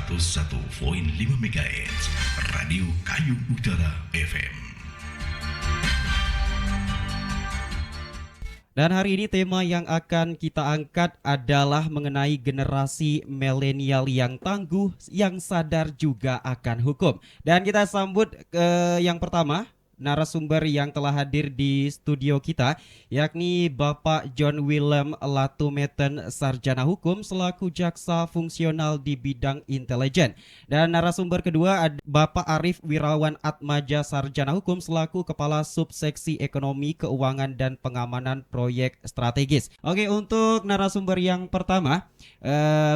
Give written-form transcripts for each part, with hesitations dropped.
101,5 MHz Radio Kayu Utara FM. Dan hari ini tema yang akan kita angkat adalah mengenai generasi milenial yang tangguh, yang sadar juga akan hukum. Dan kita sambut yang pertama, narasumber yang telah hadir di studio kita, yakni Bapak John Willem Latumeten, Sarjana Hukum selaku jaksa fungsional di bidang intelijen. Dan narasumber kedua ada Bapak Arief Wirawan Atmaja, Sarjana Hukum selaku Kepala Subseksi Ekonomi, Keuangan dan Pengamanan Proyek Strategis. Oke, untuk narasumber yang pertama,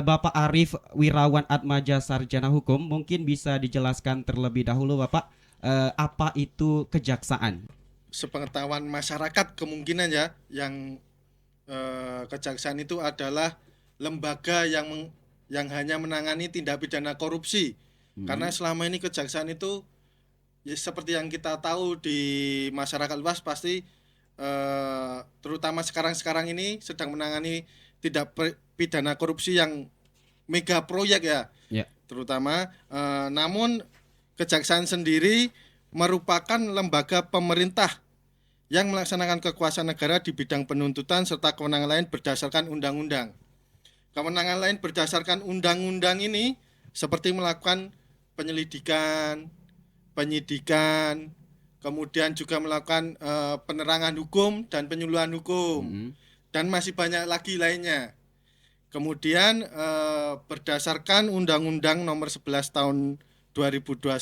Bapak Arief Wirawan Atmaja, Sarjana Hukum, mungkin bisa dijelaskan terlebih dahulu Bapak, apa itu kejaksaan? Sepengetahuan masyarakat kemungkinan ya, yang kejaksaan itu adalah lembaga yang hanya menangani tindak pidana korupsi. Karena selama ini kejaksaan itu ya, seperti yang kita tahu di masyarakat luas pasti terutama sekarang ini sedang menangani tindak pidana korupsi yang mega proyek ya. Terutama namun kejaksaan sendiri merupakan lembaga pemerintah yang melaksanakan kekuasaan negara di bidang penuntutan serta kewenangan lain berdasarkan undang-undang. Kewenangan lain berdasarkan undang-undang ini seperti melakukan penyelidikan, penyidikan, kemudian juga melakukan penerangan hukum dan penyuluhan hukum, dan masih banyak lagi lainnya. Kemudian berdasarkan Undang-Undang Nomor 11 Tahun 2021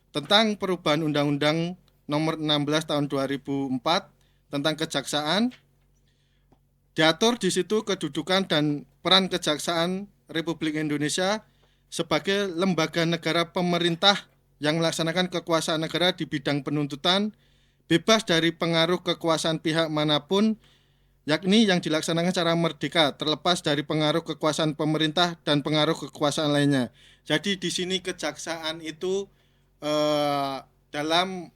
tentang perubahan Undang-Undang Nomor 16 Tahun 2004 tentang kejaksaan, diatur di situ kedudukan dan peran Kejaksaan Republik Indonesia sebagai lembaga negara pemerintah yang melaksanakan kekuasaan negara di bidang penuntutan, bebas dari pengaruh kekuasaan pihak manapun, yakni yang dilaksanakan secara merdeka, terlepas dari pengaruh kekuasaan pemerintah dan pengaruh kekuasaan lainnya. Jadi di sini kejaksaan itu dalam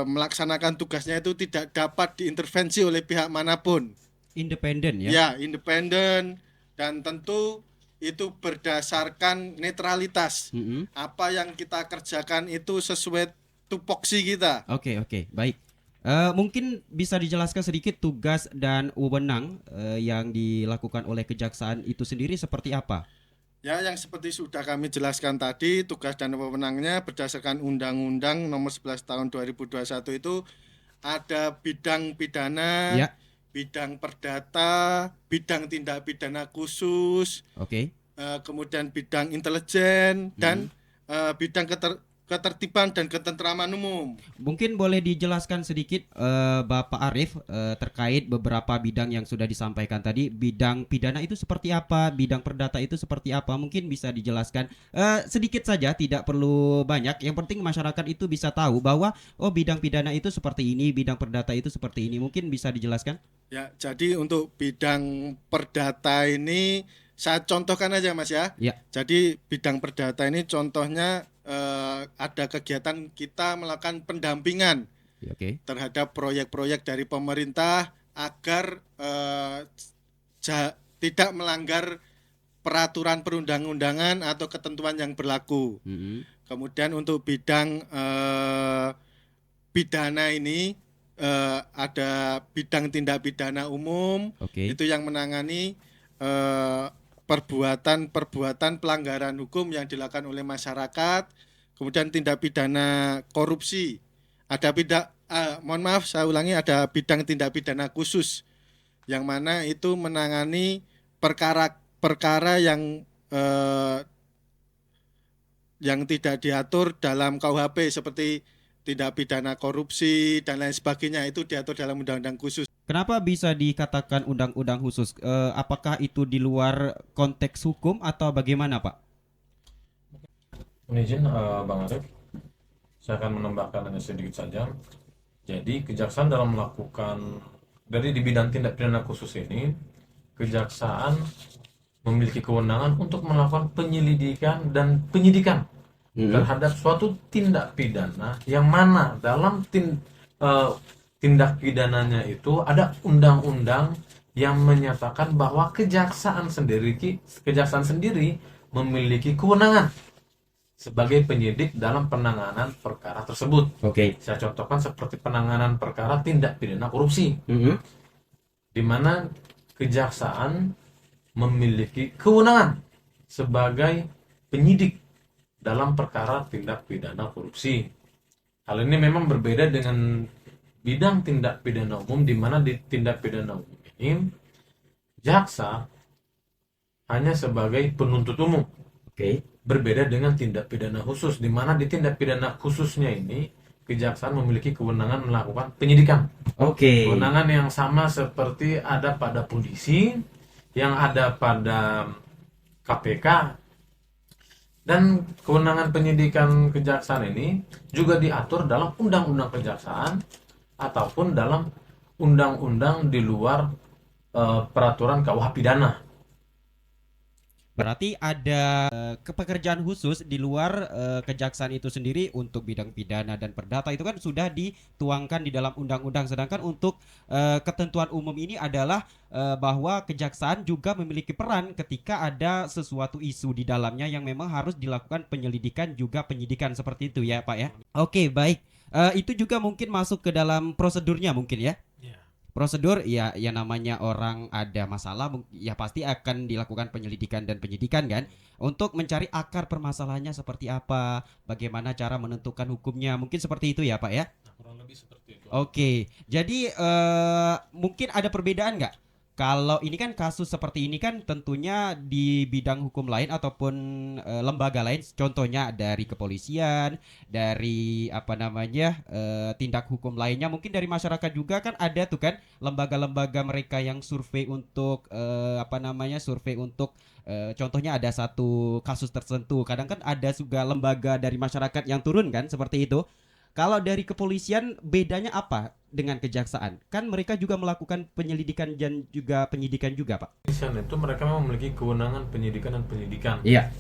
melaksanakan tugasnya itu tidak dapat diintervensi oleh pihak manapun. Independen ya? Ya, independen, dan tentu itu berdasarkan netralitas. Apa yang kita kerjakan itu sesuai tupoksi kita. Oke, baik. Mungkin bisa dijelaskan sedikit tugas dan wewenang yang dilakukan oleh kejaksaan itu sendiri seperti apa? Ya, yang seperti sudah kami jelaskan tadi, tugas dan wewenangnya berdasarkan Undang-Undang Nomor 11 Tahun 2021 itu ada bidang pidana, bidang perdata, bidang tindak pidana khusus, kemudian bidang intelijen, dan bidang ketertiban dan ketentraman umum. Mungkin boleh dijelaskan sedikit Bapak Arief terkait beberapa bidang yang sudah disampaikan tadi. Bidang pidana itu seperti apa? Bidang perdata itu seperti apa? Mungkin bisa dijelaskan sedikit saja, tidak perlu banyak. Yang penting masyarakat itu bisa tahu bahwa bidang pidana itu seperti ini, bidang perdata itu seperti ini. Mungkin bisa dijelaskan? Ya, jadi untuk bidang perdata ini saya contohkan aja Mas ya. Jadi bidang perdata ini contohnya ada kegiatan kita melakukan pendampingan terhadap proyek-proyek dari pemerintah agar tidak melanggar peraturan perundang-undangan atau ketentuan yang berlaku. Kemudian untuk bidang pidana ini ada bidang tindak pidana umum, itu yang menangani perbuatan pelanggaran hukum yang dilakukan oleh masyarakat. Kemudian tindak pidana korupsi, ada ada bidang tindak pidana khusus yang mana itu menangani perkara yang tidak diatur dalam KUHP seperti tindak pidana korupsi dan lain sebagainya, itu diatur dalam undang-undang khusus. Kenapa bisa dikatakan undang-undang khusus? Apakah itu di luar konteks hukum atau bagaimana, Pak? Izin Bang Arief, saya akan menambahkan hanya sedikit saja. Jadi kejaksaan dalam melakukan dari di bidang tindak pidana khusus ini, kejaksaan memiliki kewenangan untuk melakukan penyelidikan dan penyidikan terhadap suatu tindak pidana yang mana dalam tindak pidananya itu ada undang-undang yang menyatakan bahwa kejaksaan sendiri memiliki kewenangan sebagai penyidik dalam penanganan perkara tersebut. Oke. Saya contohkan seperti penanganan perkara tindak pidana korupsi, di mana kejaksaan memiliki kewenangan sebagai penyidik dalam perkara tindak pidana korupsi. Hal ini memang berbeda dengan bidang tindak pidana umum, di mana di tindak pidana umum ini jaksa hanya sebagai penuntut umum. Oke. Berbeda dengan tindak pidana khusus, di mana di tindak pidana khususnya ini kejaksaan memiliki kewenangan melakukan penyidikan. Oke. Kewenangan yang sama seperti ada pada polisi, yang ada pada KPK, dan kewenangan penyidikan kejaksaan ini juga diatur dalam undang-undang kejaksaan ataupun dalam undang-undang di luar peraturan KUH pidana. Berarti ada kepekerjaan khusus di luar kejaksaan itu sendiri untuk bidang pidana dan perdata itu kan sudah dituangkan di dalam undang-undang. Sedangkan untuk ketentuan umum ini adalah bahwa kejaksaan juga memiliki peran ketika ada sesuatu isu di dalamnya yang memang harus dilakukan penyelidikan juga penyidikan seperti itu ya Pak ya. Oke, baik. Itu juga mungkin masuk ke dalam prosedurnya mungkin ya. Prosedur ya, ya namanya orang ada masalah ya pasti akan dilakukan penyelidikan dan penyidikan kan untuk mencari akar permasalahannya seperti apa, bagaimana cara menentukan hukumnya, mungkin seperti itu ya Pak ya. Kurang lebih seperti itu. Oke, jadi mungkin ada perbedaan nggak? Kalau ini kan kasus seperti ini kan tentunya di bidang hukum lain ataupun lembaga lain, contohnya dari kepolisian, dari apa namanya tindak hukum lainnya, mungkin dari masyarakat juga kan ada tuh kan lembaga-lembaga mereka yang survei untuk apa namanya survei untuk contohnya ada satu kasus tertentu, kadang kan ada juga lembaga dari masyarakat yang turun kan seperti itu. Kalau dari kepolisian bedanya apa dengan kejaksaan? Kan mereka juga melakukan penyelidikan dan juga penyidikan juga, Pak. Kepolisian itu mereka memiliki kewenangan penyidikan dan penyidikan. Iya.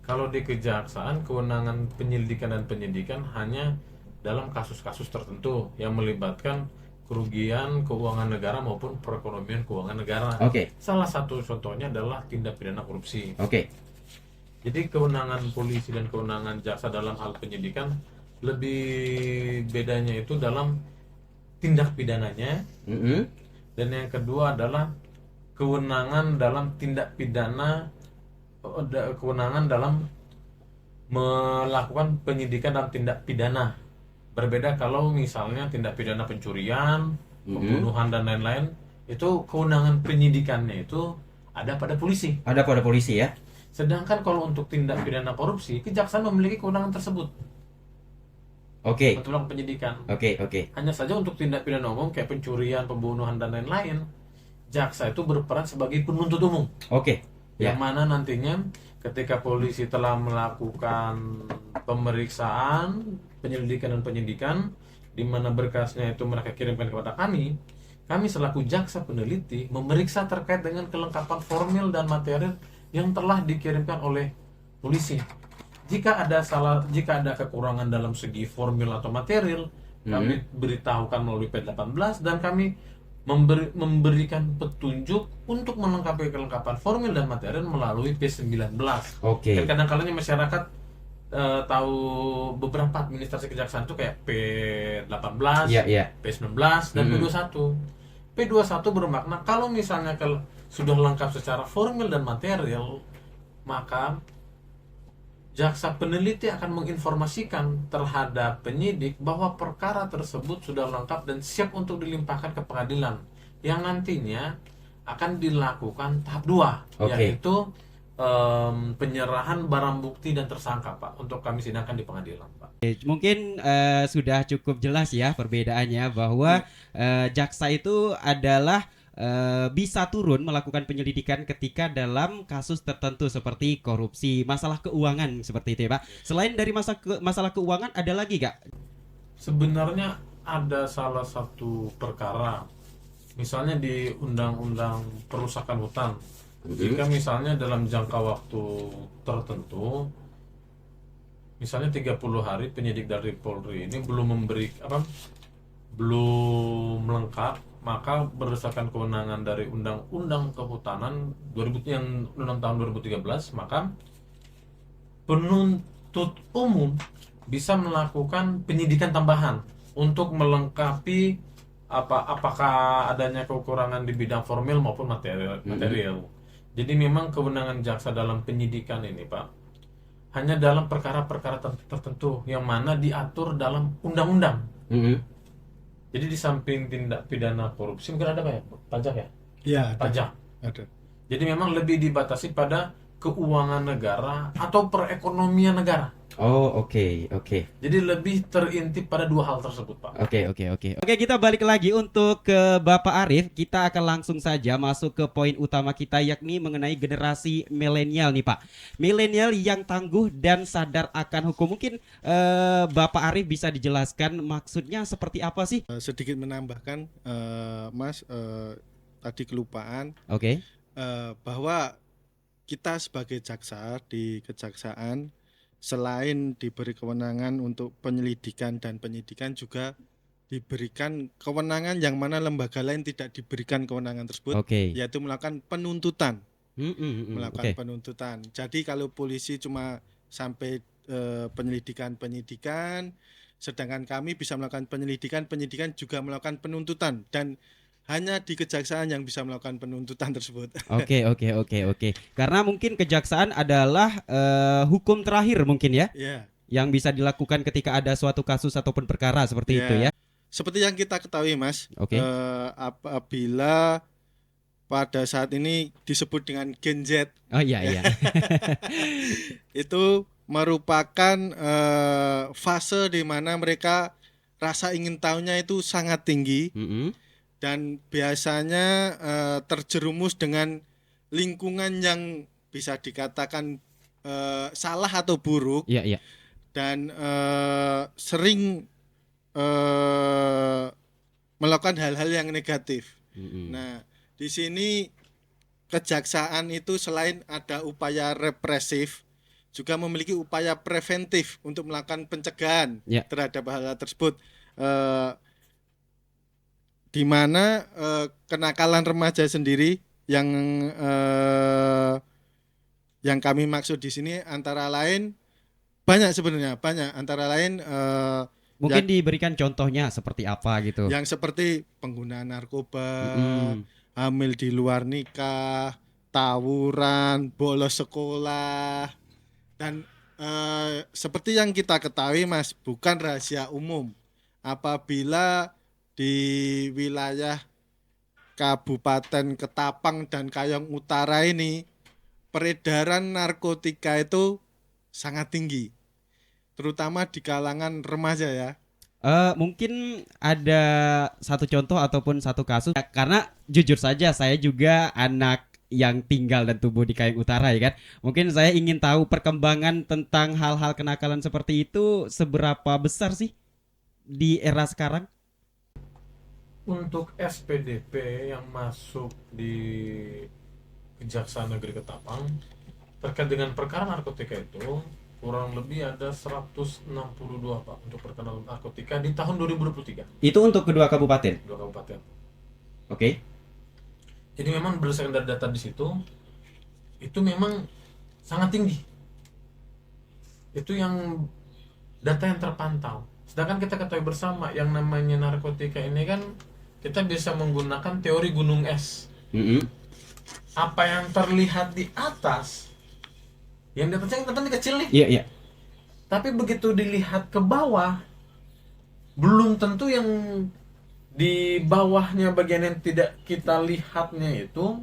Kalau di kejaksaan kewenangan penyelidikan dan penyidikan hanya dalam kasus-kasus tertentu yang melibatkan kerugian keuangan negara maupun perekonomian keuangan negara. Oke. Salah satu contohnya adalah tindak pidana korupsi. Oke. Jadi kewenangan polisi dan kewenangan jaksa dalam hal penyidikan lebih bedanya itu dalam tindak pidananya, dan yang kedua adalah kewenangan dalam tindak pidana, kewenangan dalam melakukan penyidikan dalam tindak pidana. Berbeda kalau misalnya tindak pidana pencurian, pembunuhan dan lain-lain, itu kewenangan penyidikannya itu ada pada polisi. Ada pada polisi ya. Sedangkan kalau untuk tindak pidana korupsi, kejaksaan memiliki kewenangan tersebut. Oke. Untuk melakukan penyidikan. Oke. Hanya saja untuk tindak pidana umum kayak pencurian, pembunuhan dan lain-lain, jaksa itu berperan sebagai penuntut umum. Oke. Yang mana nantinya ketika polisi telah melakukan pemeriksaan, penyelidikan dan penyidikan, di mana berkasnya itu mereka kirimkan kepada kami selaku jaksa peneliti memeriksa terkait dengan kelengkapan formil dan material yang telah dikirimkan oleh polisi. Jika ada kekurangan dalam segi formil atau material, kami beritahukan melalui P18 dan kami memberikan petunjuk untuk melengkapi kelengkapan formil dan material melalui P19. Oke. Kadang-kadang masyarakat tahu beberapa administrasi kejaksaan itu kayak P18, P19 dan P21. P21 bermakna kalau misalnya sudah lengkap secara formil dan material, maka jaksa peneliti akan menginformasikan terhadap penyidik bahwa perkara tersebut sudah lengkap dan siap untuk dilimpahkan ke pengadilan, yang nantinya akan dilakukan tahap 2, yaitu penyerahan barang bukti dan tersangka, Pak, untuk kami sidangkan di pengadilan, Pak. Mungkin sudah cukup jelas ya perbedaannya bahwa jaksa itu adalah bisa turun melakukan penyelidikan ketika dalam kasus tertentu seperti korupsi, masalah keuangan seperti itu ya Pak. Selain dari masalah keuangan ada lagi gak? Sebenarnya ada salah satu perkara, misalnya di Undang-Undang Perusakan Hutan. Jika misalnya dalam jangka waktu tertentu, misalnya 30 hari penyidik dari Polri ini belum lengkap, maka berdasarkan kewenangan dari Undang-Undang Kehutanan yang 6 tahun 2013, maka penuntut umum bisa melakukan penyidikan tambahan untuk melengkapi apakah adanya kekurangan di bidang formil maupun material. Jadi memang kewenangan jaksa dalam penyidikan ini, Pak, hanya dalam perkara-perkara tertentu yang mana diatur dalam undang-undang. Jadi di samping tindak pidana korupsi mungkin ada kayak pajak ya? Iya, Pajak. ada. Jadi memang lebih dibatasi pada keuangan negara atau perekonomian negara. Oh, oke. Jadi lebih terintip pada dua hal tersebut, Pak. Oke, kita balik lagi untuk ke Bapak Arif. Kita akan langsung saja masuk ke poin utama kita, yakni mengenai generasi milenial nih, Pak. Milenial yang tangguh dan sadar akan hukum. Mungkin Bapak Arif bisa dijelaskan maksudnya seperti apa sih? Sedikit menambahkan, Mas, tadi kelupaan, Oke. bahwa kita sebagai jaksa di kejaksaan selain diberi kewenangan untuk penyelidikan dan penyidikan, juga diberikan kewenangan yang mana lembaga lain tidak diberikan kewenangan tersebut, Oke. yaitu melakukan penuntutan. Oke. Melakukan penuntutan. Jadi kalau polisi cuma sampai penyidikan, sedangkan kami bisa melakukan penyidikan juga melakukan penuntutan, dan hanya di kejaksaan yang bisa melakukan penuntutan tersebut. Oke. Karena mungkin kejaksaan adalah hukum terakhir mungkin ya, Ya. yang bisa dilakukan ketika ada suatu kasus ataupun perkara seperti Ya. itu ya. Seperti yang kita ketahui, Mas, Oke. apabila pada saat ini disebut dengan Gen Z, Oh iya. itu merupakan fase di mana mereka rasa ingin tahunya itu sangat tinggi, dan biasanya terjerumus dengan lingkungan yang bisa dikatakan salah atau buruk, Iya. dan sering melakukan hal-hal yang negatif. Nah, di sini kejaksaan itu selain ada upaya represif, juga memiliki upaya preventif untuk melakukan pencegahan terhadap hal-hal tersebut, di mana kenakalan remaja sendiri yang kami maksud di sini antara lain banyak antara lain Mungkin diberikan contohnya seperti apa gitu. yang seperti penggunaan narkoba, hamil di luar nikah, tawuran, bolos sekolah, dan seperti yang kita ketahui, Mas, bukan rahasia umum apabila di wilayah Kabupaten Ketapang dan Kayong Utara ini peredaran narkotika itu sangat tinggi, terutama di kalangan remaja ya. Mungkin ada satu contoh ataupun satu kasus, karena jujur saja saya juga anak yang tinggal dan tumbuh di Kayong Utara ya kan. Mungkin saya ingin tahu perkembangan tentang hal-hal kenakalan seperti itu seberapa besar sih di era sekarang. Untuk SPDP yang masuk di Kejaksaan Negeri Ketapang terkait dengan perkara narkotika itu kurang lebih ada 162, Pak, untuk perkara narkotika di tahun 2023. Itu untuk kedua kabupaten. Dua kabupaten. Oke. Jadi memang berdasarkan dari data di situ itu memang sangat tinggi. Itu yang data yang terpantau. Sedangkan kita ketahui bersama yang namanya narkotika ini kan kita bisa menggunakan teori gunung es. Apa yang terlihat di atas, yang di atasnya kelihatan kecil nih. Iya. Tapi begitu dilihat ke bawah, belum tentu yang di bawahnya bagian yang tidak kita lihatnya itu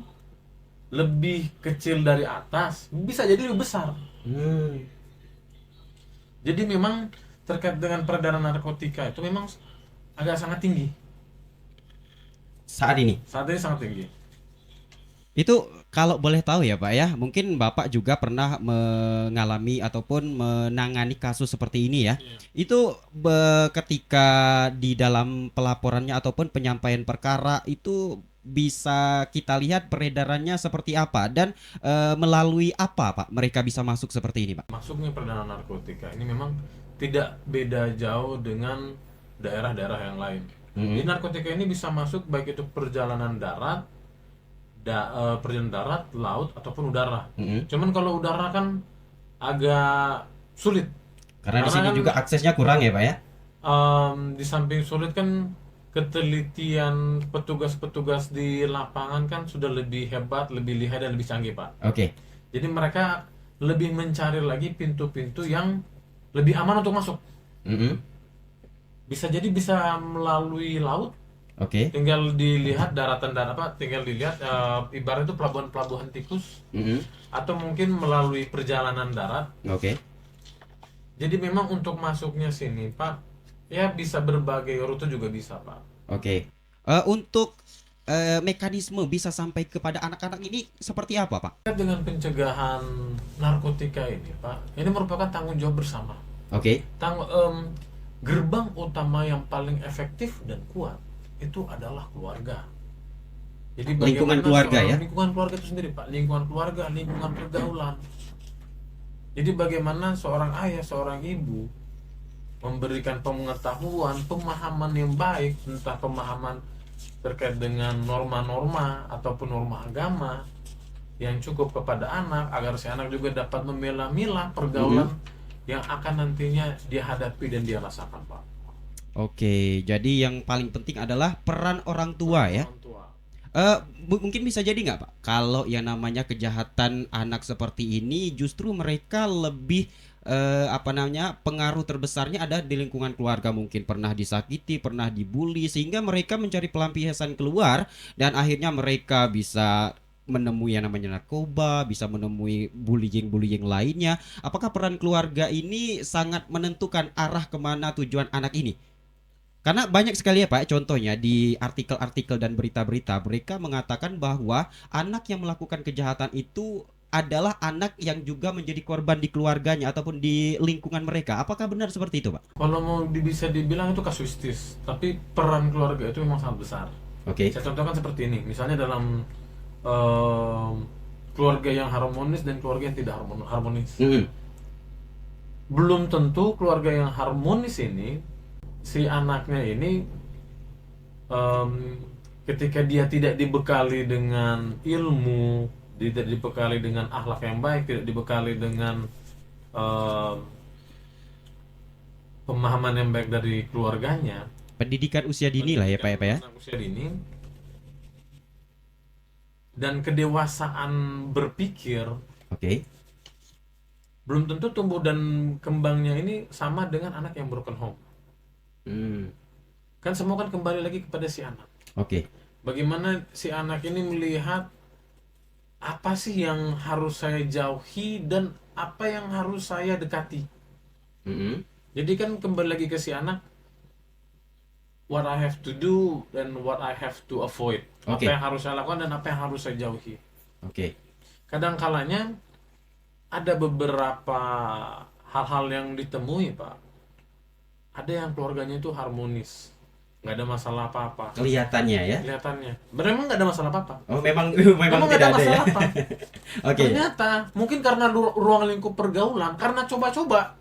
lebih kecil dari atas, bisa jadi lebih besar. Jadi memang terkait dengan peredaran narkotika itu memang agak sangat tinggi. Saat ini Sangat tinggi. itu kalau boleh tahu ya Pak ya, mungkin Bapak juga pernah mengalami ataupun menangani kasus seperti ini ya. Itu ketika di dalam pelaporannya ataupun penyampaian perkara itu bisa kita lihat peredarannya seperti apa dan melalui apa Pak mereka bisa masuk seperti ini Pak? Masuknya peredaran narkotika ini memang tidak beda jauh dengan daerah-daerah yang lain. Di narkotika ini bisa masuk baik itu perjalanan darat, perjalanan darat, laut ataupun udara. Cuman kalau udara kan agak sulit. Karena di Karena sini kan juga aksesnya kurang ya, Pak ya. di samping sulit kan ketelitian petugas-petugas di lapangan kan sudah lebih hebat, lebih lihai dan lebih canggih, Pak. Oke. Jadi mereka lebih mencari lagi pintu-pintu yang lebih aman untuk masuk. Mm-mm. Bisa jadi bisa melalui laut, Oke. tinggal dilihat daratan-daratan apa, tinggal dilihat ibarat itu pelabuhan-pelabuhan tikus, Mm-mm. atau mungkin melalui perjalanan darat. Oke. Jadi memang untuk masuknya sini, Pak, ya bisa berbagai rute juga bisa, Pak. Oke. Untuk mekanisme bisa sampai kepada anak-anak ini seperti apa, Pak? Dengan pencegahan narkotika ini, Pak, ini merupakan tanggung jawab bersama. Oke. Gerbang utama yang paling efektif dan kuat itu adalah keluarga. Jadi Lingkungan bagaimana keluarga ya? lingkungan keluarga itu sendiri, Pak, lingkungan keluarga, lingkungan pergaulan. Jadi bagaimana seorang ayah, seorang ibu memberikan pengetahuan, pemahaman yang baik, entah pemahaman terkait dengan norma-norma ataupun norma agama yang cukup kepada anak, agar si anak juga dapat memilah-milah pergaulan yang akan nantinya dia hadapi dan dia rasakan, Pak. Oke, jadi yang paling penting adalah peran orang tua ya. Orang tua. Mungkin bisa jadi nggak, Pak, kalau yang namanya kejahatan anak seperti ini justru mereka lebih apa namanya, pengaruh terbesarnya ada di lingkungan keluarga, mungkin pernah disakiti, pernah dibully, sehingga mereka mencari pelampiasan keluar dan akhirnya mereka bisa menemui yang namanya narkoba, bisa menemui bullying lainnya. Apakah peran keluarga ini sangat menentukan arah kemana tujuan anak ini? Karena banyak sekali ya, Pak, contohnya di artikel-artikel dan berita-berita mereka mengatakan bahwa anak yang melakukan kejahatan itu adalah anak yang juga menjadi korban di keluarganya ataupun di lingkungan mereka. Apakah benar seperti itu, Pak? Kalau mau bisa dibilang itu kasuistis, tapi peran keluarga itu memang sangat besar. Oke. Saya contohkan seperti ini, misalnya dalam keluarga yang harmonis dan keluarga yang tidak harmonis. Belum tentu keluarga yang harmonis ini, si anaknya ini ketika dia tidak dibekali dengan ilmu, tidak dibekali dengan akhlak yang baik, tidak dibekali dengan pemahaman yang baik dari keluarganya, Pendidikan usia dini lah ya, Pak ya. usia dini, dan kedewasaan berpikir, Oke. belum tentu tumbuh dan kembangnya ini sama dengan anak yang broken home. Kan semua kan kembali lagi kepada si anak. Oke. Bagaimana si anak ini melihat apa sih yang harus saya jauhi dan apa yang harus saya dekati. Jadi kan kembali lagi ke si anak, what I have to do dan what I have to avoid. Oke. Apa yang harus saya lakukan dan apa yang harus saya jauhi. Oke. Kadang kalanya ada beberapa hal-hal yang ditemui, Pak. Ada yang keluarganya itu harmonis, nggak ada masalah apa-apa. Kelihatannya ya. Kelihatannya, memang nggak ada masalah apa-apa. Oh, memang Memang nggak tidak ada masalah ya. apa. Oke. Ternyata mungkin karena ruang lingkup pergaulan, karena coba-coba.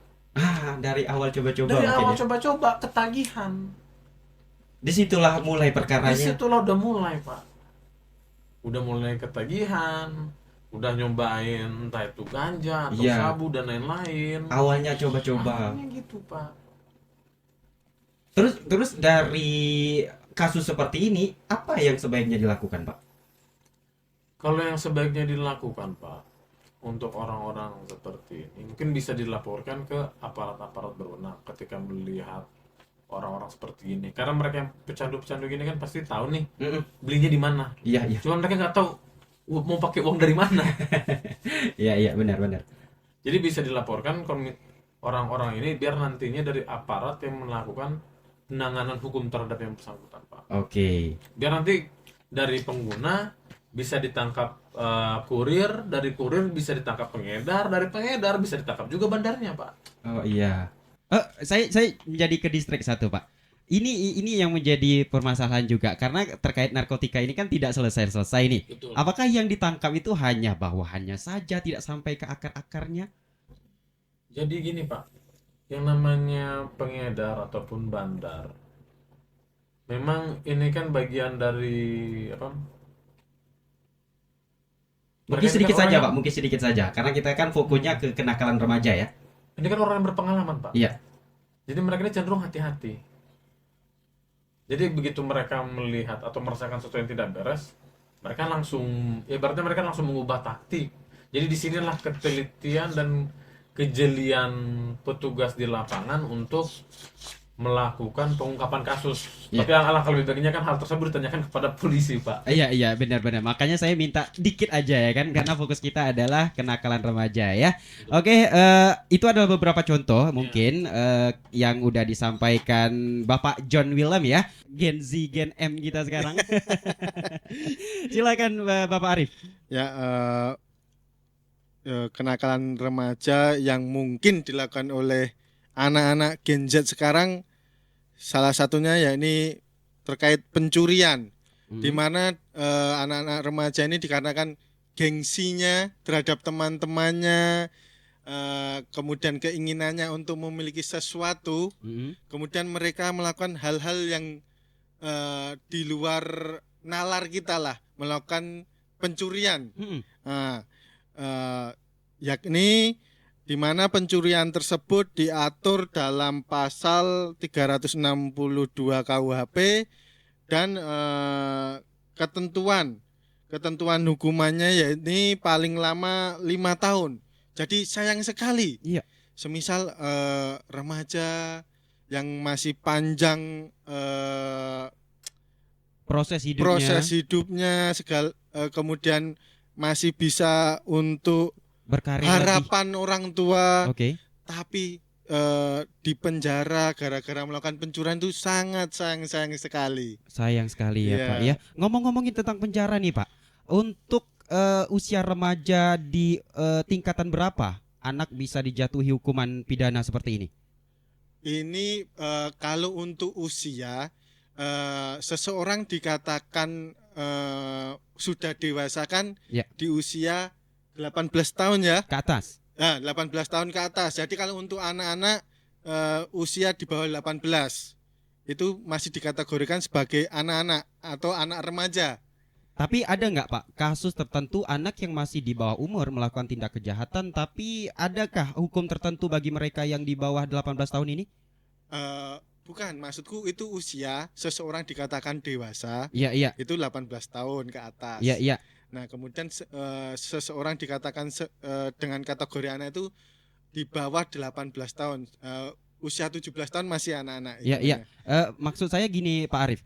Dari awal coba-coba Dari mungkin awal ya. coba-coba ketagihan. Disitulah mulai perkaranya. Disitulah udah mulai, Pak. Udah mulai ketagihan, udah nyobain entah itu ganja atau Iya. sabu dan lain-lain. Awalnya coba-coba. Awalnya gitu, Pak. Terus dari kasus seperti ini apa yang sebaiknya dilakukan, Pak? Kalau yang sebaiknya dilakukan, Pak, untuk orang-orang seperti ini, mungkin bisa dilaporkan ke aparat-aparat berwenang ketika melihat orang-orang seperti ini. Karena mereka yang pecandu-pecandu gini kan pasti tahu nih belinya di mana. Iya. Cuma mereka nggak tahu mau pakai uang dari mana. Iya, benar. Jadi bisa dilaporkan orang-orang ini biar nantinya dari aparat yang melakukan penanganan hukum terhadap yang bersangkutan, Pak. Oke. Biar nanti dari pengguna bisa ditangkap kurir, dari kurir bisa ditangkap pengedar, dari pengedar bisa ditangkap juga bandarnya, Pak. Oh iya. Saya menjadi ke distrik satu, Pak. Ini yang menjadi permasalahan juga karena terkait narkotika ini kan tidak selesai nih. Betul. Apakah yang ditangkap itu hanya bawahannya saja, tidak sampai ke akar-akarnya? Jadi gini, Pak, yang namanya pengedar ataupun bandar, memang ini kan bagian dari Mungkin Mereka ini sedikit kan orang saja yang- Pak, mungkin sedikit saja. Karena kita kan fokusnya ke kenakalan remaja ya. Ini kan orang yang berpengalaman, Pak. Iya. Jadi mereka ini cenderung hati-hati. Jadi begitu mereka melihat atau merasakan sesuatu yang tidak beres, mereka langsung, ya berarti mereka langsung mengubah taktik. Jadi disinilah ketelitian dan kejelian petugas di lapangan untuk melakukan pengungkapan kasus. Iya. Tapi yang alangkah lebih baiknya kan hal tersebut ditanyakan kepada polisi, Pak. Iya benar-benar. Makanya saya minta dikit aja ya kan, karena fokus kita adalah kenakalan remaja ya. Oke, itu adalah beberapa contoh mungkin yang udah disampaikan Bapak John Willem ya, Gen Z Gen M kita sekarang. Silakan Bapak Arif. Ya, kenakalan remaja yang mungkin dilakukan oleh anak-anak Gen Z sekarang, salah satunya ya ini terkait pencurian, di mana anak-anak remaja ini dikarenakan gengsinya terhadap teman-temannya, kemudian keinginannya untuk memiliki sesuatu, kemudian mereka melakukan hal-hal yang di luar nalar kita lah, melakukan pencurian. Nah, yakni di mana pencurian tersebut diatur dalam pasal 362 KUHP dan ketentuan hukumannya yakni paling lama 5 tahun. Jadi sayang sekali. Iya. Semisal remaja yang masih panjang Proses hidupnya kemudian masih bisa untuk berkarir harapan orang tua, Oke. tapi di penjara gara-gara melakukan pencurian itu sangat sayang sekali. Sayang sekali ya Iya. Pak ya. Ngomong-ngomongin tentang penjara nih Pak, untuk usia remaja di tingkatan berapa anak bisa dijatuhi hukuman pidana seperti ini? Ini kalau untuk usia seseorang dikatakan sudah dewasa kan Ya. di usia 18 tahun ya. Ke atas. Nah, 18 tahun ke atas. Jadi kalau untuk anak-anak usia di bawah 18 itu masih dikategorikan sebagai anak-anak atau anak remaja. Tapi ada nggak Pak kasus tertentu anak yang masih di bawah umur melakukan tindak kejahatan, tapi adakah hukum tertentu bagi mereka yang di bawah 18 tahun ini? Bukan, maksudku itu usia seseorang dikatakan dewasa Iya. itu 18 tahun ke atas. Iya. Nah, kemudian seseorang dikatakan dengan kategori anak itu di bawah 18 tahun. Usia 17 tahun masih anak-anak. Iya. Maksud saya gini Pak Arif,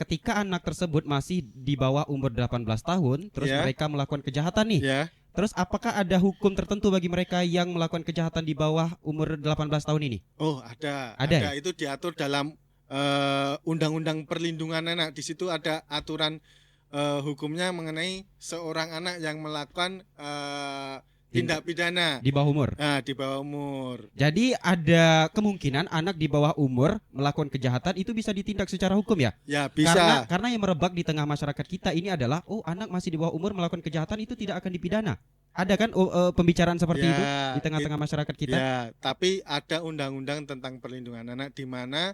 ketika anak tersebut masih di bawah umur 18 tahun, terus Ya. mereka melakukan kejahatan nih, Ya, terus apakah ada hukum tertentu bagi mereka yang melakukan kejahatan di bawah umur 18 tahun ini? oh ada. Ada ya? Itu diatur dalam Undang-Undang Perlindungan Anak. Di situ ada aturan hukumnya mengenai seorang anak yang melakukan tindak pidana Di bawah umur. di bawah umur. Jadi ada kemungkinan anak di bawah umur melakukan kejahatan itu bisa ditindak secara hukum ya? Ya, bisa. Karena yang merebak di tengah masyarakat kita ini adalah anak masih di bawah umur melakukan kejahatan itu tidak akan dipidana. Ada kan pembicaraan seperti itu di tengah-tengah masyarakat kita? Ya, tapi ada undang-undang tentang perlindungan anak di mana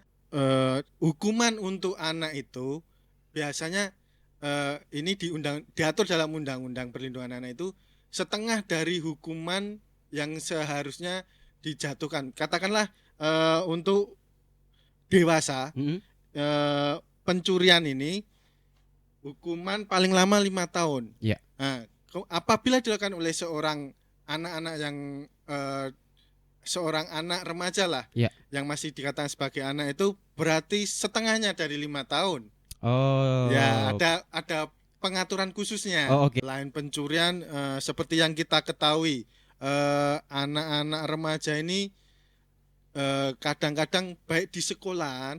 hukuman untuk anak itu biasanya ini diatur dalam undang-undang perlindungan anak itu setengah dari hukuman yang seharusnya dijatuhkan. Katakanlah untuk dewasa pencurian ini hukuman paling lama 5 tahun. Iya. Nah, apabila dilakukan oleh seorang anak-anak yang seorang anak remaja lah, Iya. yang masih dikatakan sebagai anak itu berarti setengahnya dari 5 tahun. Oh. Ya, ada pengaturan khususnya. Oh, oke. Selain pencurian, seperti yang kita ketahui, anak-anak remaja ini kadang-kadang baik di sekolah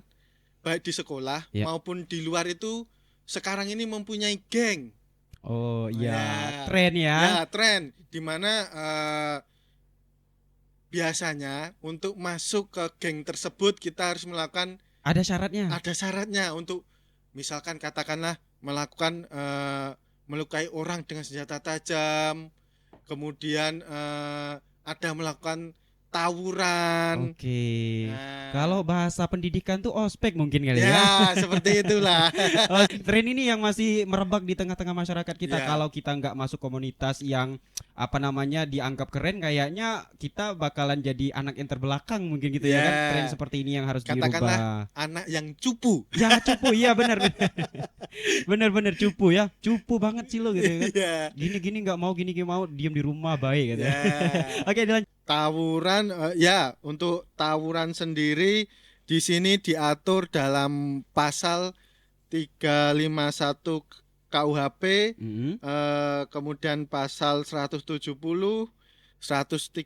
Ya. maupun di luar itu sekarang ini mempunyai geng. Oh iya, Ya. tren ya. Ya, tren di mana biasanya untuk masuk ke geng tersebut kita harus melakukan Ada syaratnya. ada syaratnya untuk misalkan katakanlah melakukan melukai orang dengan senjata tajam, kemudian ada melakukan tawuran. Oke. Nah, Kalau bahasa pendidikan tuh ospek mungkin kali ya. ya seperti itulah. Oh, tren ini yang masih merebak di tengah-tengah masyarakat kita. Ya. Kalau kita nggak masuk komunitas yang apa namanya dianggap keren, kayaknya kita bakalan jadi anak yang terbelakang mungkin gitu ya kan. Ya. Tren seperti ini yang harus Katakanlah dirubah. anak yang cupu. Ya cupu, iya benar benar. Benar-benar cupu ya. Cupu banget sih lo gitu kan. Iya. Gini-gini nggak mau, gini-gini mau, diam di rumah baik gitu. Ya. Oke, dilanjut. Tawuran, ya untuk tawuran sendiri di sini diatur dalam pasal 351 KUHP, Mm-mm. kemudian pasal 170, 355,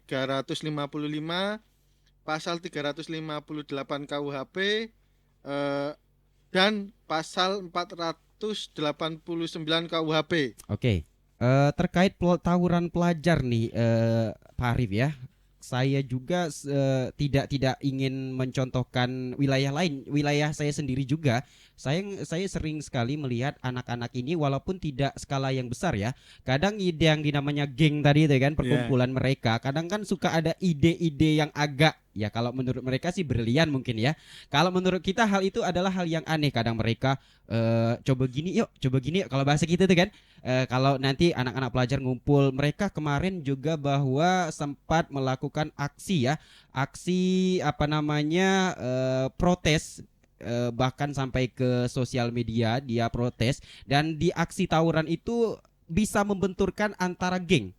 pasal 358 KUHP, dan pasal 489 KUHP. Oke, terkait tawuran pelajar nih, Pak Arif ya. Saya juga tidak ingin mencontohkan wilayah lain, wilayah saya sendiri juga. Saya sering sekali melihat anak-anak ini walaupun tidak skala yang besar ya. Kadang ide yang dinamanya geng tadi itu kan, perkumpulan mereka. Kadang kan suka ada ide-ide yang agak ya kalau menurut mereka sih brilian mungkin ya. Kalau menurut kita hal itu adalah hal yang aneh. Kadang mereka coba gini yuk, coba gini yuk. Kalau bahasa kita tuh kan. Kalau nanti anak-anak pelajar ngumpul, mereka kemarin juga bahwa sempat melakukan aksi ya, aksi apa namanya protes, bahkan sampai ke sosial media dia protes, dan di aksi tawuran itu bisa membenturkan antara geng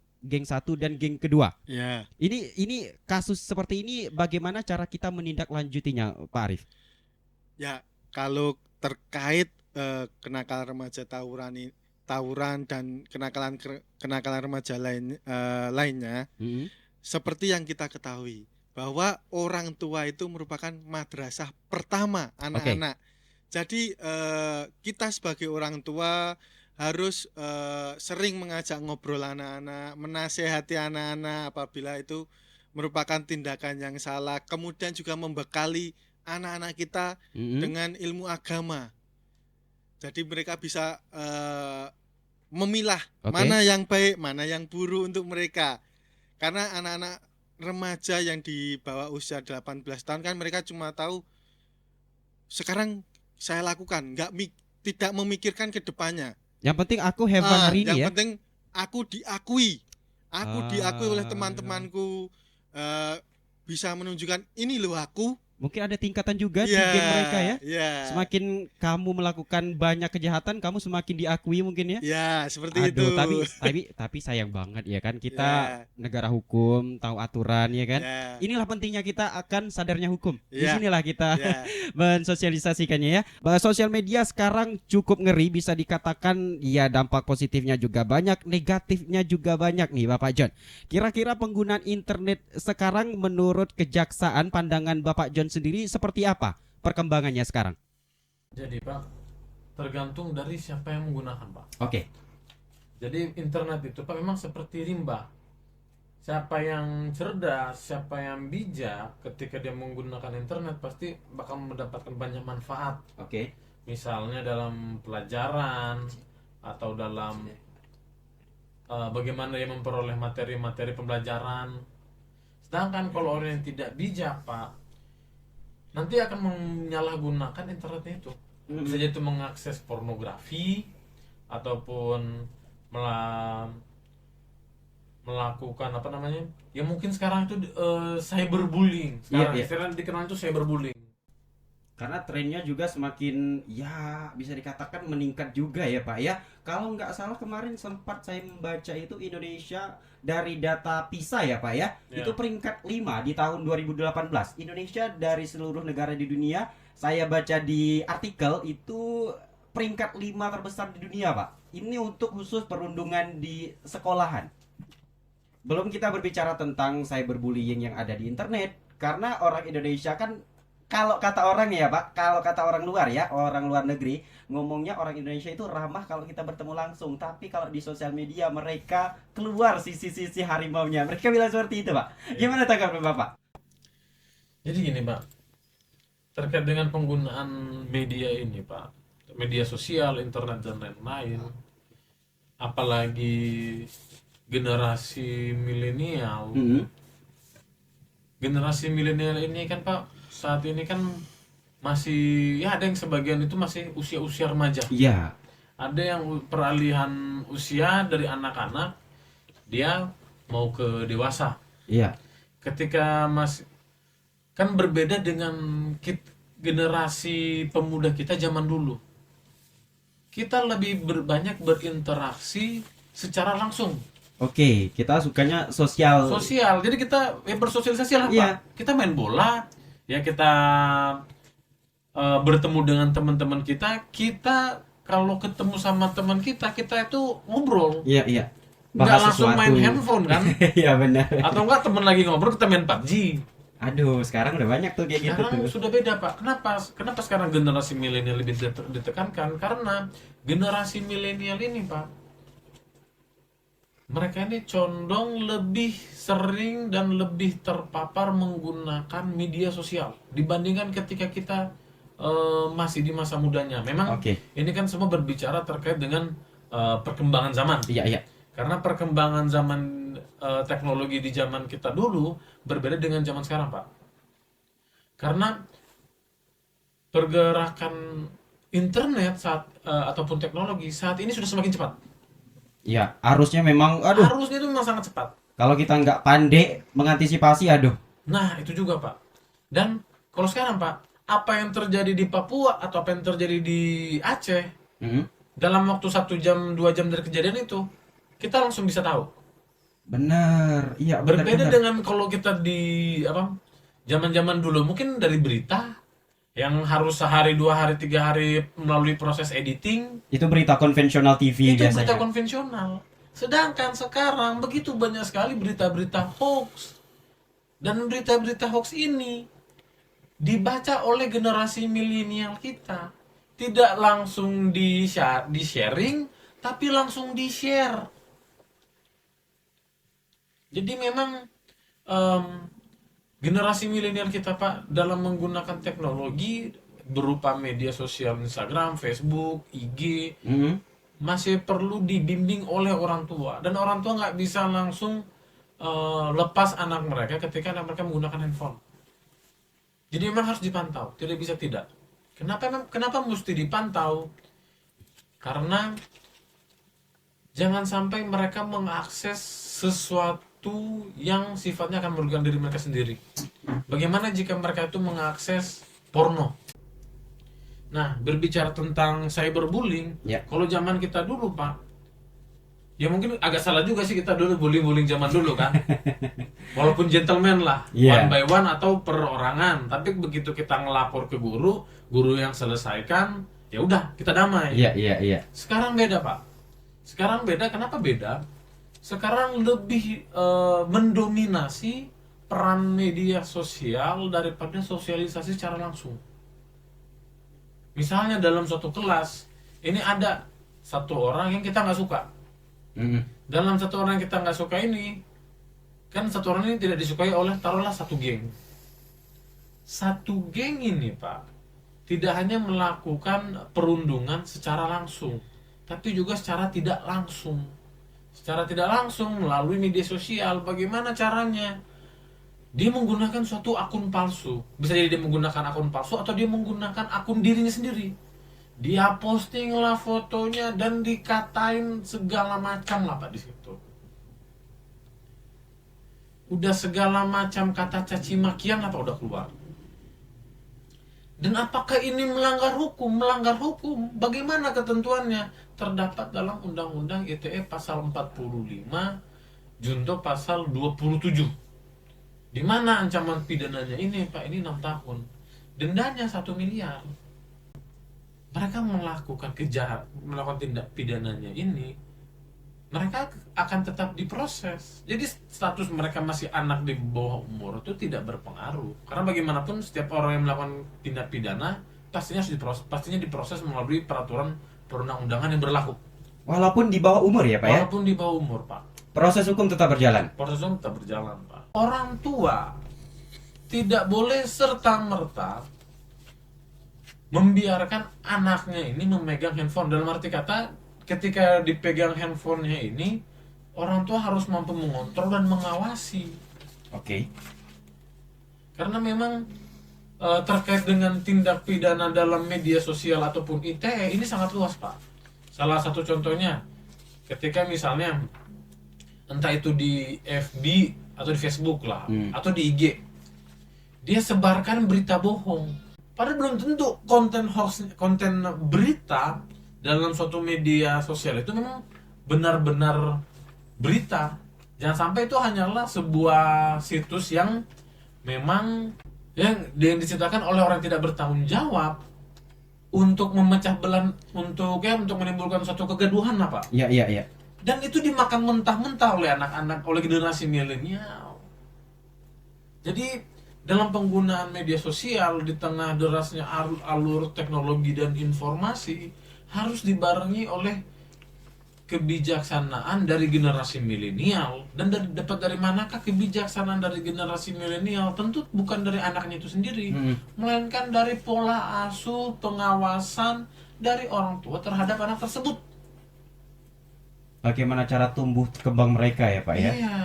satu dan geng kedua. Ya. Ini kasus seperti ini bagaimana cara kita menindaklanjutinya, Pak Arif? Ya, kalau terkait kenakalan remaja tawuran dan kenakalan remaja lainnya, seperti yang kita ketahui bahwa orang tua itu merupakan madrasah pertama anak-anak. Jadi kita sebagai orang tua harus sering mengajak ngobrol anak-anak, menasehati anak-anak apabila itu merupakan tindakan yang salah, kemudian juga membekali anak-anak kita dengan ilmu agama. Jadi mereka bisa memilah mana yang baik, mana yang buruk untuk mereka. Karena anak-anak remaja yang di bawah usia 18 tahun kan mereka cuma tahu sekarang saya lakukan, tidak memikirkan ke depannya. Yang penting aku have fun hari ini ya. Yang penting aku diakui oleh teman-temanku, bisa menunjukkan ini loh aku. Mungkin ada tingkatan juga di geng mereka ya. Yeah. Semakin kamu melakukan banyak kejahatan, kamu semakin diakui mungkin ya. Ya, seperti itu. Tapi sayang banget ya kan, kita negara hukum, tahu aturan ya kan. Inilah pentingnya kita akan sadarnya hukum. Disinilah kita mensosialisasikannya ya. Sosial media sekarang cukup ngeri, bisa dikatakan ya dampak positifnya juga banyak, negatifnya juga banyak nih Bapak John. Kira-kira penggunaan internet sekarang menurut kejaksaan, pandangan Bapak John sendiri seperti apa perkembangannya sekarang? Jadi Pak, tergantung dari siapa yang menggunakan Pak. Oke. Jadi internet itu Pak memang seperti limbah. Siapa yang cerdas, siapa yang bijak ketika dia menggunakan internet pasti bakal mendapatkan banyak manfaat. Oke. Misalnya dalam pelajaran atau dalam bagaimana dia memperoleh materi-materi pembelajaran. Sedangkan kalau orang yang tidak bijak Pak, nanti akan menyalahgunakan internetnya itu. Bisa jadi itu mengakses pornografi ataupun melakukan apa namanya? Ya mungkin sekarang itu cyberbullying. Sekarang istilah dikenal itu cyberbullying. Karena trennya juga semakin ya bisa dikatakan meningkat juga ya Pak ya. Kalau nggak salah kemarin sempat saya membaca itu Indonesia dari data PISA ya Pak ya, itu peringkat 5 di tahun 2018. Indonesia dari seluruh negara di dunia, saya baca di artikel itu peringkat 5 terbesar di dunia Pak. Ini untuk khusus perundungan di sekolahan. Belum kita berbicara tentang cyberbullying yang ada di internet, karena orang Indonesia kan, kalau kata orang ya Pak, kalau kata orang luar ya, orang luar negeri, ngomongnya orang Indonesia itu ramah kalau kita bertemu langsung. Tapi kalau di sosial media mereka keluar sisi-sisi harimaunya. Mereka bilang seperti itu Pak. Gimana tanggapan Bapak? Jadi gini Pak, terkait dengan penggunaan media ini Pak, media sosial, internet dan lain-lain, apalagi generasi milenial, generasi milenial ini kan Pak, saat ini kan masih ya ada yang sebagian itu masih usia-usia remaja. Iya. Ada yang peralihan usia dari anak-anak dia mau ke dewasa. Iya. Ketika masih kan berbeda dengan generasi pemuda kita zaman dulu. Kita lebih banyak berinteraksi secara langsung. Oke, kita sukanya sosial. Sosial. Jadi kita bersosialisasi lah, Iya. Pak. Kita main bola, ya kita bertemu dengan teman-teman kita. Kita kalau ketemu sama teman kita itu ngobrol. Iya, iya. Nggak langsung main handphone kan? Iya benar. Atau enggak teman lagi ngobrol kita main PUBG. Aduh, sekarang udah banyak tuh kayak gitu Sekarang tuh. sudah beda Pak. Kenapa sekarang generasi milenial lebih ditekankan? Karena generasi milenial ini Pak, mereka ini condong lebih sering dan lebih terpapar menggunakan media sosial dibandingkan ketika kita masih di masa mudanya. Memang Oke. ini kan semua berbicara terkait dengan perkembangan zaman. Iya, iya. Karena perkembangan zaman teknologi di zaman kita dulu berbeda dengan zaman sekarang, Pak. Karena pergerakan internet ataupun teknologi saat ini sudah semakin cepat. Iya, harusnya memang aduh, Harusnya itu memang sangat cepat. kalau kita nggak pandai mengantisipasi aduh. Nah, itu juga, Pak. Dan kalau sekarang, Pak, apa yang terjadi di Papua atau apa yang terjadi di Aceh dalam waktu 1 jam 2 jam dari kejadian itu kita langsung bisa tahu. Bener, iya bener, Berbeda bener. dengan kalau kita di zaman-zaman dulu mungkin dari berita yang harus sehari 2 hari 3 hari melalui proses editing, Itu berita konvensional TV itu biasanya. berita konvensional. Sedangkan sekarang begitu banyak sekali berita-berita hoax. Dan berita-berita hoax ini dibaca oleh generasi milenial kita. Tidak langsung di-sharing, tapi langsung di-share. Jadi memang generasi milenial kita Pak dalam menggunakan teknologi berupa media sosial Instagram, Facebook, IG masih perlu dibimbing oleh orang tua, dan orang tua nggak bisa langsung lepas anak mereka ketika anak mereka menggunakan handphone. Jadi memang harus dipantau, tidak bisa tidak. Kenapa mesti dipantau? Karena jangan sampai mereka mengakses sesuatu yang sifatnya akan merugikan diri mereka sendiri. Bagaimana jika mereka itu mengakses porno? Nah, berbicara tentang cyberbullying, Ya. kalau zaman kita dulu, Pak, ya mungkin agak salah juga sih kita dulu bullying zaman dulu kan. Walaupun gentleman lah, Iya. one by one atau perorangan, tapi begitu kita ngelapor ke guru yang selesaikan, ya udah kita damai. Iya, iya, iya. Sekarang beda, Pak. Sekarang beda, kenapa beda? Sekarang lebih mendominasi peran media sosial daripada sosialisasi secara langsung. Misalnya dalam suatu kelas, ini ada satu orang yang kita nggak suka. Dalam satu orang yang kita nggak suka ini, kan satu orang ini tidak disukai oleh taruhlah satu geng. Satu geng ini Pak, tidak hanya melakukan perundungan secara langsung, tapi juga secara tidak langsung. Secara tidak langsung melalui media sosial. Bagaimana caranya? Dia menggunakan suatu akun palsu. Bisa jadi dia menggunakan akun palsu atau dia menggunakan akun dirinya sendiri. Dia posting lah fotonya dan dikatain segala macam lah Pak di situ. Udah segala macam kata caci makian lah Pak udah keluar. Dan apakah ini melanggar hukum? Melanggar hukum. Bagaimana ketentuannya? Terdapat dalam Undang-Undang ITE pasal 45, junto pasal 27. Di mana ancaman pidananya ini Pak, ini 6 tahun. Dendanya 1 miliar. Mereka melakukan melakukan tindak pidananya ini, mereka akan tetap diproses. Jadi status mereka masih anak di bawah umur itu tidak berpengaruh. Karena bagaimanapun setiap orang yang melakukan tindak pidana pastinya diproses melalui peraturan perundang-undangan yang berlaku. Walaupun di bawah umur ya, Pak ya? Walaupun di bawah umur, Pak. Proses hukum tetap berjalan. Proses hukum tetap berjalan, Pak. Orang tua tidak boleh serta-merta membiarkan anaknya ini memegang handphone. Dalam arti kata, ketika dipegang handphonenya ini, orang tua harus mampu mengontrol dan mengawasi. Oke. Karena memang terkait dengan tindak pidana dalam media sosial ataupun ITE ini sangat luas, Pak. Salah satu contohnya ketika misalnya entah itu di FB atau di Facebook lah, atau di IG, dia sebarkan berita bohong. Padahal belum tentu konten hoax, konten berita dalam suatu media sosial itu memang benar-benar berita. Jangan sampai itu hanyalah sebuah situs yang memang yang diciptakan oleh orang yang tidak bertanggung jawab untuk memecah belah, untuk menimbulkan suatu kegaduhan lah, Pak. Iya. Dan itu dimakan mentah-mentah oleh anak-anak, oleh generasi milenial. Jadi dalam penggunaan media sosial di tengah derasnya alur teknologi dan informasi harus dibarengi oleh kebijaksanaan dari generasi milenial. Dan dapat dari manakah kebijaksanaan dari generasi milenial? Tentu bukan dari anaknya itu sendiri, melainkan dari pola asuh, pengawasan dari orang tua terhadap anak tersebut. Bagaimana cara tumbuh kembang mereka ya, Pak ya? Iya.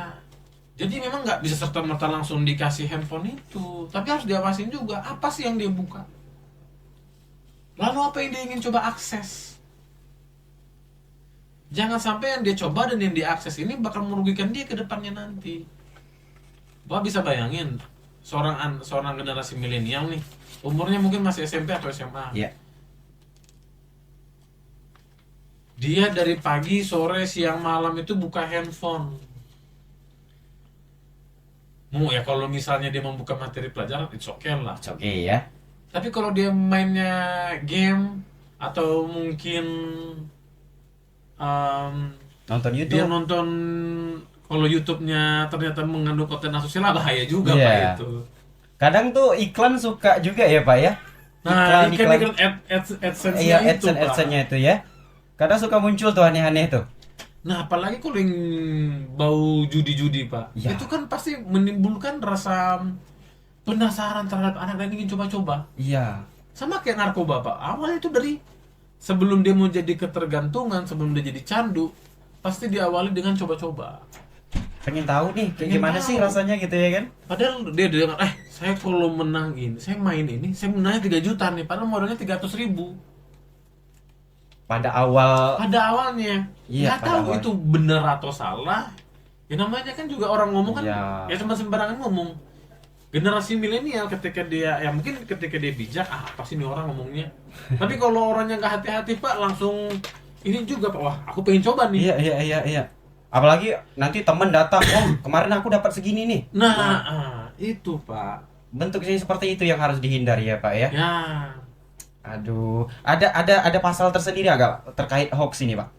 Jadi memang nggak bisa serta-merta langsung dikasih handphone itu, tapi harus diawasin juga apa sih yang dia buka. Lalu apa yang dia ingin coba akses? Jangan sampai yang dia coba dan yang dia akses ini bakal merugikan dia ke depannya nanti. Bapak bisa bayangin seorang generasi milenial nih, umurnya mungkin masih SMP atau SMA. Iya. Dia dari pagi, sore, siang, malam itu buka handphone. Ya kalau misalnya dia membuka materi pelajaran, it's okay lah. It's okay ya. Tapi kalau dia mainnya game atau mungkin Nonton YouTube. dia nonton, kalau YouTube-nya ternyata mengandung konten asusila, bahaya juga, Iya. Pak itu. Kadang tuh iklan suka juga ya, Pak ya. Nah, iklan AdSense-nya Iya, itu, Pak. AdSense-nya itu ya. Kadang suka muncul tuh aneh-aneh tuh. Nah, apalagi kalau yang bau judi-judi, Pak. Ya. Itu kan pasti menimbulkan rasa penasaran terhadap anak dan ingin coba-coba. Iya. Sama kayak narkoba, Pak. Awalnya itu dari sebelum dia mau jadi ketergantungan, sebelum dia jadi candu, pasti diawali dengan coba-coba. Pengen tahu nih, kayak Pengen gimana tahu. sih rasanya gitu ya kan? Padahal dia dengar, saya kalau menang ini, saya main ini, saya menangnya 3 juta nih, padahal modalnya 300.000. Pada awalnya. Nggak Iya, pada tahu awal. itu benar atau salah. Ya namanya kan juga orang ngomong kan, Iya. ya cuma sembarangan ngomong. Generasi milenial ketika dia, ya mungkin ketika dia bijak, apa sih nih orang ngomongnya. Tapi kalau orangnya nggak hati-hati, Pak, langsung ini juga, Pak, wah aku pengen coba nih. Iya. Apalagi nanti temen datang, kemarin aku dapat segini nih. Nah, itu, Pak. Bentuknya seperti itu yang harus dihindari ya, Pak ya. Ya, Aduh, ada pasal tersendiri agak terkait hoax ini, Pak.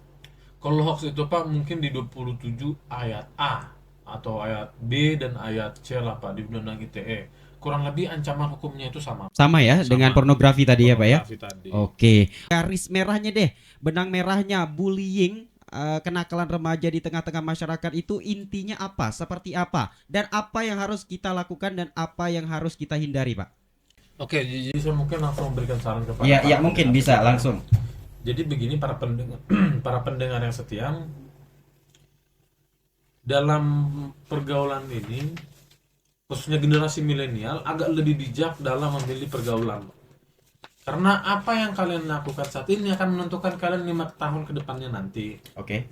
kalau hoax itu, Pak, mungkin di 27 ayat A atau ayat B dan ayat C lah, Pak, di Undang-Undang ITE. Kurang lebih ancaman hukumnya itu sama. Sama ya dengan pornografi tadi ya, Pak ya. Pornografi tadi. Oke. Garis merahnya deh, benang merahnya bullying, kenakalan remaja di tengah-tengah masyarakat itu intinya apa? Seperti apa? Dan apa yang harus kita lakukan dan apa yang harus kita hindari, Pak? Oke, jadi saya mungkin langsung memberikan saran kepada Iya, para mungkin pendengar bisa kita. langsung. Jadi begini para pendengar, para pendengar yang setia, dalam pergaulan ini, khususnya generasi milenial, agak lebih bijak dalam memilih pergaulan. Karena apa yang kalian lakukan saat ini akan menentukan kalian 5 tahun ke depannya nanti. Oke.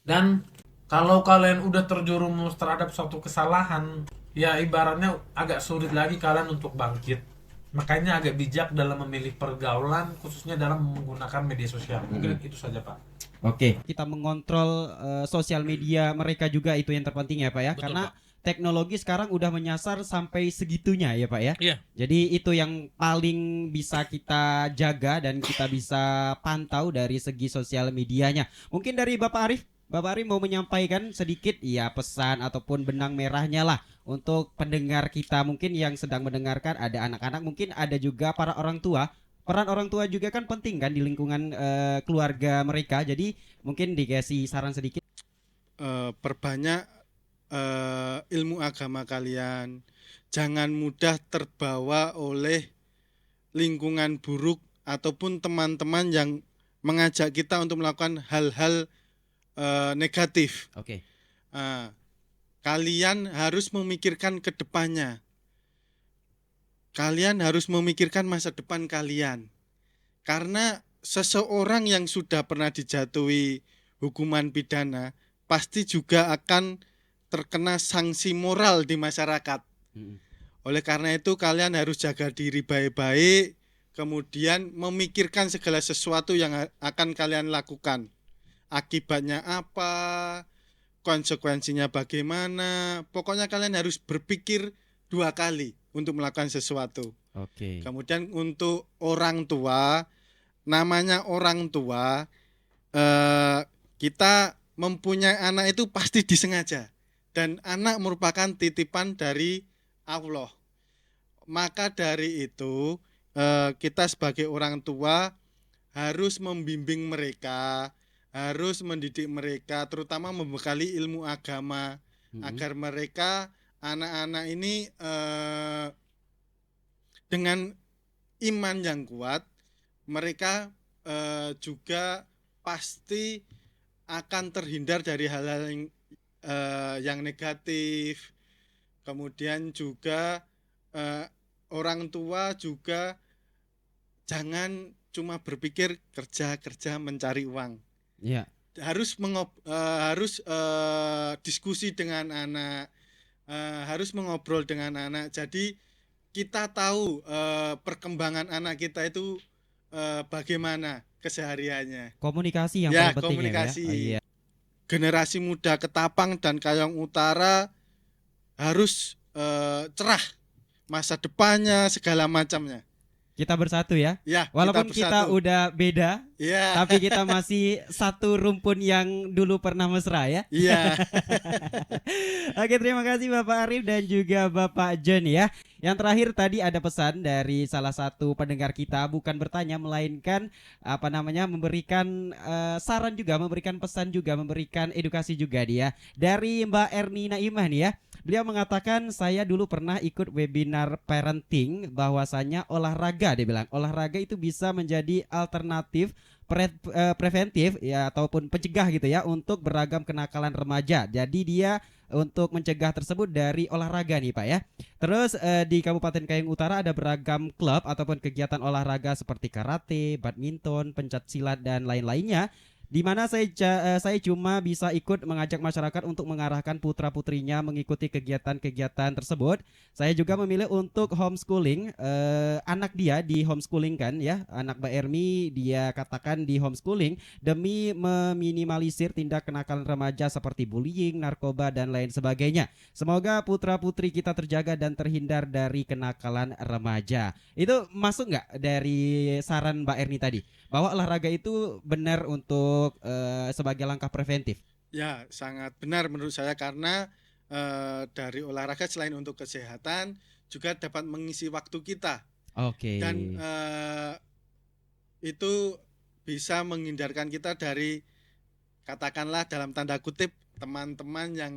Dan kalau kalian udah terjerumus terhadap suatu kesalahan, ya ibaratnya agak sulit lagi kalian untuk bangkit. Makanya agak bijak dalam memilih pergaulan, khususnya dalam menggunakan media sosial. Mungkin itu saja, Pak. Oke. Kita mengontrol sosial media mereka juga, itu yang terpenting ya, Pak ya. Betul, Karena Pak. teknologi sekarang udah menyasar sampai segitunya ya, Pak ya. Iya. Jadi itu yang paling bisa kita jaga dan kita bisa pantau dari segi sosial medianya. Mungkin dari Bapak Arif mau menyampaikan sedikit ya pesan ataupun benang merahnya lah untuk pendengar kita mungkin yang sedang mendengarkan, ada anak-anak, mungkin ada juga para orang tua. Peran orang tua juga kan penting kan di lingkungan keluarga mereka. Jadi mungkin dikasih saran sedikit. Perbanyak ilmu agama kalian. Jangan mudah terbawa oleh lingkungan buruk ataupun teman-teman yang mengajak kita untuk melakukan hal-hal negatif. Oke. Kalian harus memikirkan ke depannya. kalian harus memikirkan masa depan kalian. Karena seseorang yang sudah pernah dijatuhi hukuman pidana pasti juga akan terkena sanksi moral di masyarakat. Oleh karena itu kalian harus jaga diri baik-baik, kemudian memikirkan segala sesuatu yang akan kalian lakukan. Akibatnya apa, konsekuensinya bagaimana. Pokoknya kalian harus berpikir 2 kali untuk melakukan sesuatu. Oke. Kemudian untuk orang tua, namanya orang tua, kita mempunyai anak itu pasti disengaja. Dan anak merupakan titipan dari Allah. Maka dari itu kita sebagai orang tua harus membimbing mereka, harus mendidik mereka, terutama membekali ilmu agama agar mereka anak-anak ini dengan iman yang kuat, mereka juga pasti akan terhindar dari hal-hal yang negatif. Kemudian juga orang tua juga jangan cuma berpikir kerja mencari uang. Iya. Harus diskusi dengan anak, harus mengobrol dengan anak. Jadi kita tahu perkembangan anak kita itu bagaimana kesehariannya. Komunikasi yang Ya, paling penting komunikasi. ya, Pak? Oh, iya. Generasi muda Ketapang dan Kayong Utara harus cerah, masa depannya segala macamnya. Kita bersatu ya. Ya, Walaupun kita bersatu. udah beda, Ya, tapi kita masih satu rumpun yang dulu pernah mesra ya. iya. Oke, terima kasih Bapak Arif dan juga Bapak John ya. Yang terakhir tadi ada pesan dari salah satu pendengar kita, bukan bertanya melainkan memberikan saran juga, memberikan pesan juga, memberikan edukasi juga dia. Dari Mbak Erni Naimah nih ya. Beliau mengatakan saya dulu pernah ikut webinar parenting, bahwasanya olahraga, dia bilang olahraga itu bisa menjadi alternatif preventif ya, ataupun pencegah gitu ya, untuk beragam kenakalan remaja. Jadi dia untuk mencegah tersebut dari olahraga nih Pak ya. Terus di Kabupaten Kayong Utara ada beragam klub ataupun kegiatan olahraga seperti karate, badminton, pencak silat dan lain-lainnya, di mana saya cuma bisa ikut mengajak masyarakat untuk mengarahkan putra-putrinya mengikuti kegiatan-kegiatan tersebut. Saya juga memilih untuk homeschooling, anak dia di homeschooling kan ya, anak Mbak Ermi dia katakan di homeschooling demi meminimalisir tindak kenakalan remaja seperti bullying, narkoba dan lain sebagainya. Semoga putra-putri kita terjaga dan terhindar dari kenakalan remaja. Itu masuk nggak dari saran Mbak Erni tadi, bahwa olahraga itu benar untuk sebagai langkah preventif? Ya, sangat benar menurut saya, karena dari olahraga selain untuk kesehatan juga dapat mengisi waktu kita. Oke. Dan itu bisa menghindarkan kita dari, katakanlah dalam tanda kutip, teman-teman yang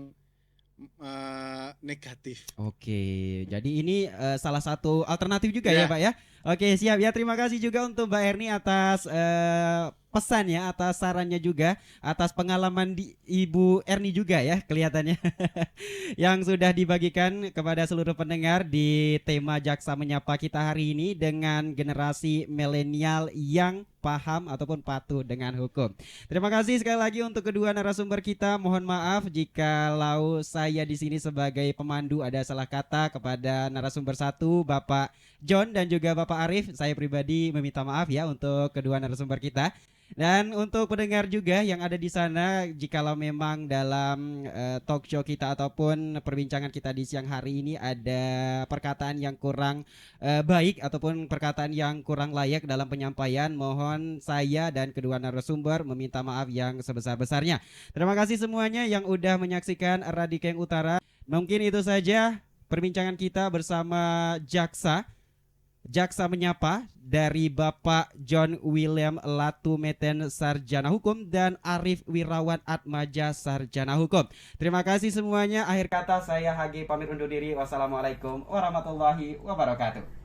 negatif. Oke, jadi ini salah satu alternatif juga Ya. ya Pak ya. Oke, siap ya. Terima kasih juga untuk Mbak Erni atas pesannya, atas sarannya juga, atas pengalaman di Ibu Erni juga ya kelihatannya yang sudah dibagikan kepada seluruh pendengar di tema Jaksa Menyapa kita hari ini dengan generasi milenial yang paham ataupun patuh dengan hukum. Terima kasih sekali lagi untuk kedua narasumber kita. Mohon maaf jikalau saya di sini sebagai pemandu ada salah kata kepada narasumber satu Bapak John dan juga Bapak Arif. Saya pribadi meminta maaf ya untuk kedua narasumber kita. Dan untuk pendengar juga yang ada di sana, jikalau memang dalam talk show kita ataupun perbincangan kita di siang hari ini ada perkataan yang kurang baik ataupun perkataan yang kurang layak dalam penyampaian, mohon saya dan kedua narasumber meminta maaf yang sebesar-besarnya. Terima kasih semuanya yang udah menyaksikan Radio Kayong Utara. Mungkin itu saja perbincangan kita bersama Jaksa Menyapa dari Bapak John William Latumeten Sarjana Hukum dan Arif Wirawan Atmaja Sarjana Hukum. Terima kasih semuanya. Akhir kata saya HG pamit undur diri. Wassalamualaikum warahmatullahi wabarakatuh.